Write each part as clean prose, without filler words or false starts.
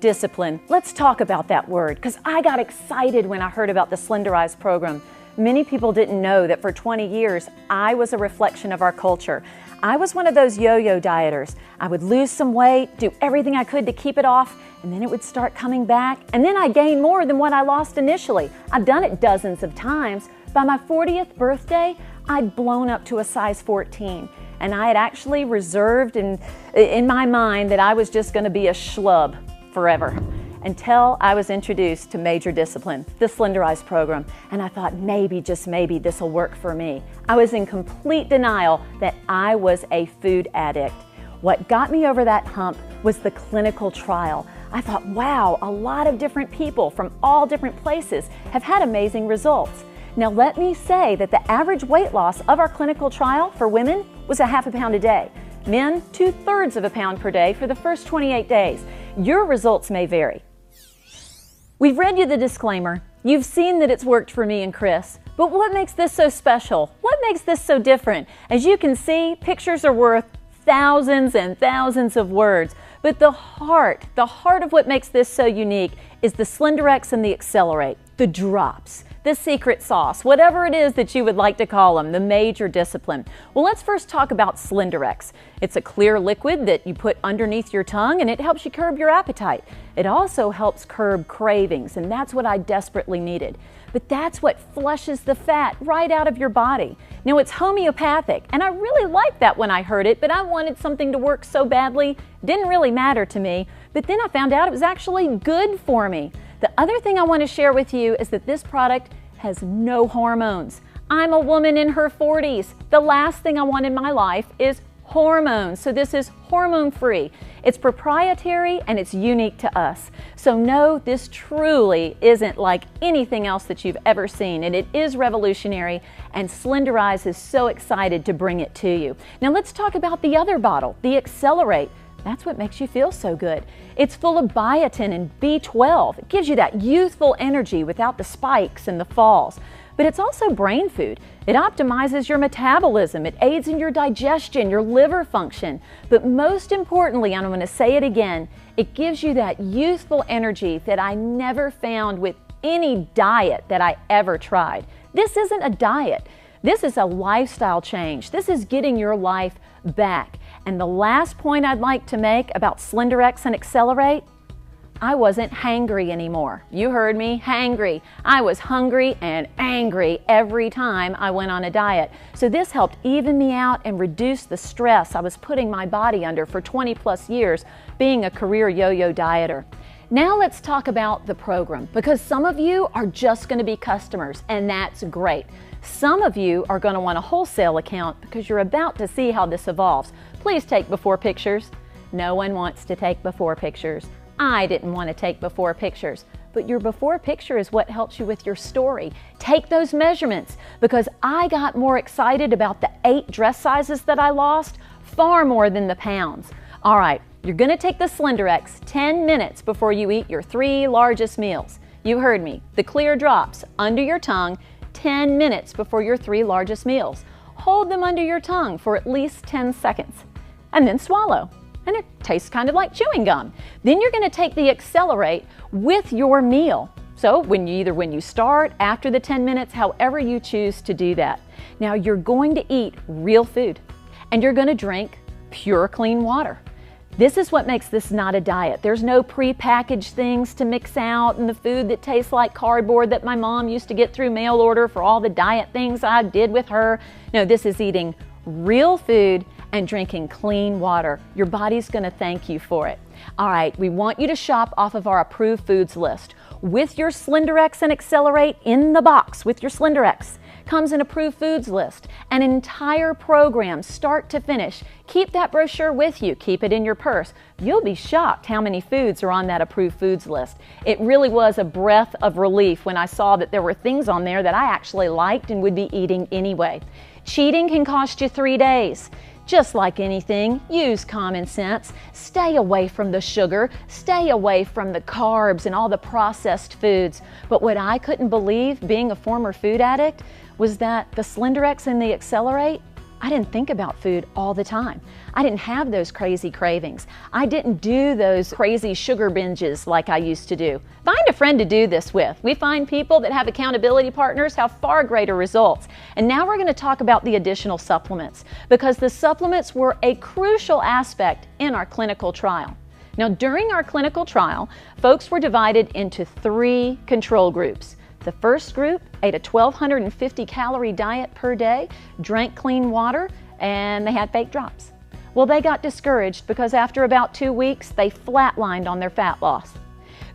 Discipline. Let's talk about that word, because I got excited when I heard about the Slenderize program. Many people didn't know that for 20 years, I was a reflection of our culture. I was one of those yo-yo dieters. I would lose some weight, do everything I could to keep it off, and then it would start coming back, and then I gained more than what I lost initially. I've done it dozens of times. By my 40th birthday, I'd blown up to a size 14, and I had actually reserved in my mind that I was just going to be a schlub forever, until I was introduced to Major Discipline, the Slenderize program, and I thought maybe, just maybe, this will work for me. I was in complete denial that I was a food addict. What got me over that hump was the clinical trial. I thought, wow, a lot of different people from all different places have had amazing results. Now let me say that the average weight loss of our clinical trial for women was 1/2 pound a day. Men, 2/3 of a pound per day for the first 28 days. Your results may vary. We've read you the disclaimer. You've seen that it's worked for me and Chris. But what makes this so special? What makes this so different? As you can see, pictures are worth thousands and thousands of words. But the heart of what makes this so unique is the Slenderex and the Accelerate, the drops, the secret sauce, whatever it is that you would like to call them, the Major Discipline. Well, let's first talk about Slenderex. It's a clear liquid that you put underneath your tongue, and it helps you curb your appetite. It also helps curb cravings, and that's what I desperately needed. But that's what flushes the fat right out of your body. Now, it's homeopathic, and I really liked that when I heard it, but I wanted something to work so badly, it didn't really matter to me. But then I found out it was actually good for me. The other thing I want to share with you is that this product has no hormones. I'm a woman in her 40s. The last thing I want in my life is hormones. So this is hormone-free. It's proprietary and it's unique to us. So no, this truly isn't like anything else that you've ever seen, and it is revolutionary, and Slenderize is so excited to bring it to you. Now let's talk about the other bottle, the Accelerate. That's what makes you feel so good. It's full of biotin and B12. It gives you that youthful energy without the spikes and the falls. But it's also brain food. It optimizes your metabolism. It aids in your digestion, your liver function. But most importantly, and I'm going to say it again, it gives you that youthful energy that I never found with any diet that I ever tried. This isn't a diet. This is a lifestyle change. This is getting your life back. And the last point I'd like to make about Slenderex and Accelerate, I wasn't hangry anymore. You heard me, hangry. I was hungry and angry every time I went on a diet. So this helped even me out and reduce the stress I was putting my body under for 20+ years being a career yo-yo dieter. Now let's talk about the program, because some of you are just going to be customers, and that's great. Some of you are going to want a wholesale account because you're about to see how this evolves. Please take before pictures. No one wants to take before pictures. I didn't want to take before pictures, but your before picture is what helps you with your story. Take those measurements, because I got more excited about the 8 dress sizes that I lost, far more than the pounds. All right, you're going to take the Slenderex 10 minutes before you eat your 3 largest meals. You heard me, the clear drops under your tongue 10 minutes before your 3 largest meals. Hold them under your tongue for at least 10 seconds, and then swallow. And it tastes kind of like chewing gum. Then you're going to take the Accelerate with your meal. So when you start, after the 10 minutes, however you choose to do that. Now you're going to eat real food, and you're going to drink pure, clean water. This is what makes this not a diet. There's no pre-packaged things to mix out and the food that tastes like cardboard that my mom used to get through mail order for all the diet things I did with her. No, this is eating real food and drinking clean water. Your body's going to thank you for it. All right, we want you to shop off of our approved foods list. With your Slenderex and Accelerate in the box with your Slenderex comes an approved foods list, an entire program start to finish. Keep that brochure with you. Keep it in your purse. You'll be shocked how many foods are on that approved foods list. It really was a breath of relief when I saw that there were things on there that I actually liked and would be eating anyway. Cheating can cost you 3 days. Just like anything, use common sense. Stay away from the sugar, stay away from the carbs and all the processed foods. But what I couldn't believe, being a former food addict, was that the Slenderex and the Accelerate I didn't think about food all the time. I didn't have those crazy cravings. I didn't do those crazy sugar binges like I used to do. Find a friend to do this with. We find people that have accountability partners have far greater results. And now we're going to talk about the additional supplements, because the supplements were a crucial aspect in our clinical trial. Now, during our clinical trial, folks were divided into 3 control groups. The first group ate a 1,250 calorie diet per day, drank clean water, and they had fake drops. Well, they got discouraged because after about 2 weeks, they flatlined on their fat loss.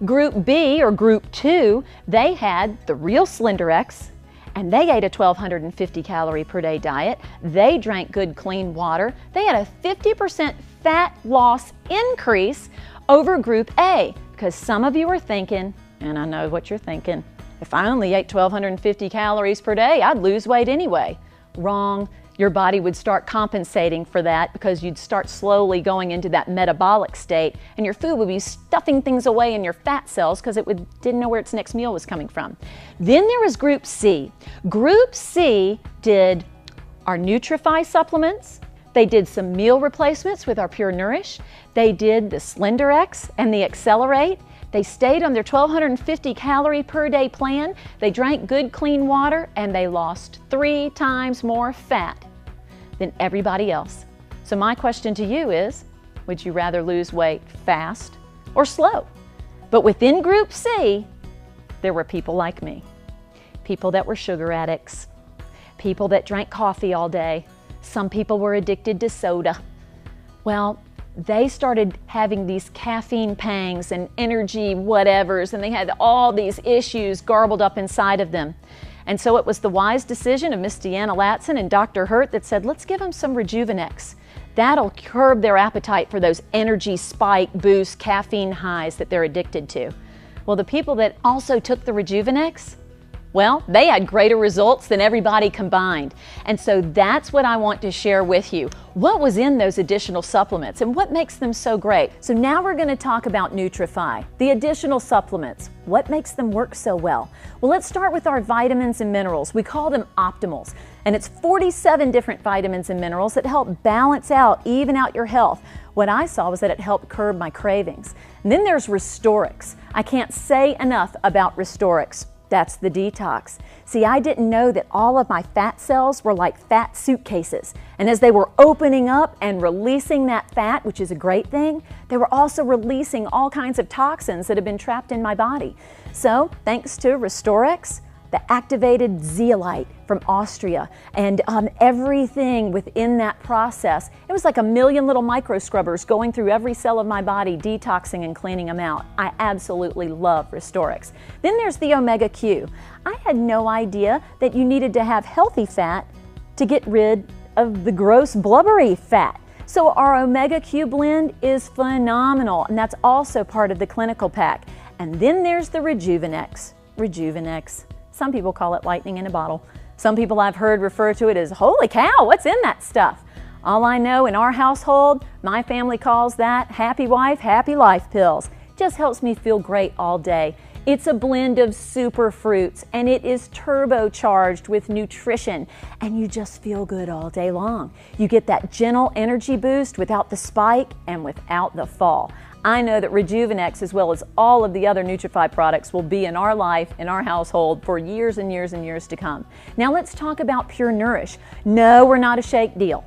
Group B, or Group 2, they had the real SlenderX, and they ate a 1,250 calorie per day diet. They drank good clean water. They had a 50% fat loss increase over Group A, because some of you are thinking, and I know what you're thinking, if I only ate 1,250 calories per day, I'd lose weight anyway. Wrong. Your body would start compensating for that because you'd start slowly going into that metabolic state, and your food would be stuffing things away in your fat cells because it didn't know where its next meal was coming from. Then there was Group C. Group C did our Nutrify supplements. They did some meal replacements with our Pure Nourish. They did the SlenderX and the Accelerate. They stayed on their 1,250 calorie per day plan. They drank good clean water, and they lost 3 times more fat than everybody else. So my question to you is, would you rather lose weight fast or slow? But within Group C, there were people like me. People that were sugar addicts. People that drank coffee all day. Some people were addicted to soda. Well, they started having these caffeine pangs and energy whatevers, and they had all these issues garbled up inside of them. And so it was the wise decision of Miss Deanna Latson and Dr. Hurt that said, let's give them some Rejuvenex. That'll curb their appetite for those energy spike boost caffeine highs that they're addicted to. Well, the people that also took the Rejuvenex, well, they had greater results than everybody combined. And so that's what I want to share with you. What was in those additional supplements and what makes them so great? So now we're going to talk about Nutrify, the additional supplements. What makes them work so well? Well, let's start with our vitamins and minerals. We call them Optimals. And it's 47 different vitamins and minerals that help balance out, even out your health. What I saw was that it helped curb my cravings. And then there's Restorix. I can't say enough about Restorix. That's the detox. See, I didn't know that all of my fat cells were like fat suitcases. And as they were opening up and releasing that fat, which is a great thing, they were also releasing all kinds of toxins that had been trapped in my body. So, thanks to Restorix, the activated zeolite from Austria, and everything within that process. It was like a million little micro scrubbers going through every cell of my body, detoxing and cleaning them out. I absolutely love Restorix. Then there's the Omega Q. I had no idea that you needed to have healthy fat to get rid of the gross blubbery fat. So our Omega Q blend is phenomenal, and that's also part of the clinical pack. And then there's the Rejuvenex. Rejuvenex. Some people call it lightning in a bottle. Some people I've heard refer to it as, holy cow, what's in that stuff? All I know, in our household, my family calls that happy wife, happy life pills. Just helps me feel great all day. It's a blend of super fruits, and it is turbocharged with nutrition, and you just feel good all day long. You get that gentle energy boost without the spike and without the fall. I know that Rejuvenex, as well as all of the other Nutrify products, will be in our life, in our household, for years and years and years to come. Now let's talk about Pure Nourish. No, we're not a shake deal,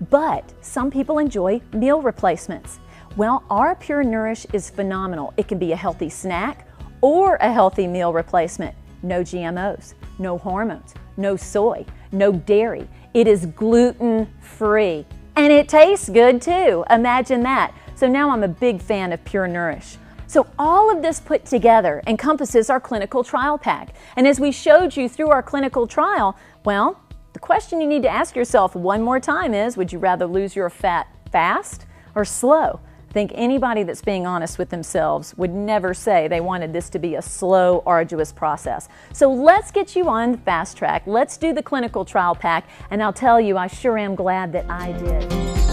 but some people enjoy meal replacements. Well, our Pure Nourish is phenomenal. It can be a healthy snack or a healthy meal replacement. No GMOs, no hormones, no soy, no dairy. It is gluten-free, and it tastes good too. Imagine that. So now I'm a big fan of Pure Nourish. So all of this put together encompasses our clinical trial pack. And as we showed you through our clinical trial, well, the question you need to ask yourself one more time is, would you rather lose your fat fast or slow? I think anybody that's being honest with themselves would never say they wanted this to be a slow, arduous process. So let's get you on the fast track. Let's do the clinical trial pack, and I'll tell you, I sure am glad that I did.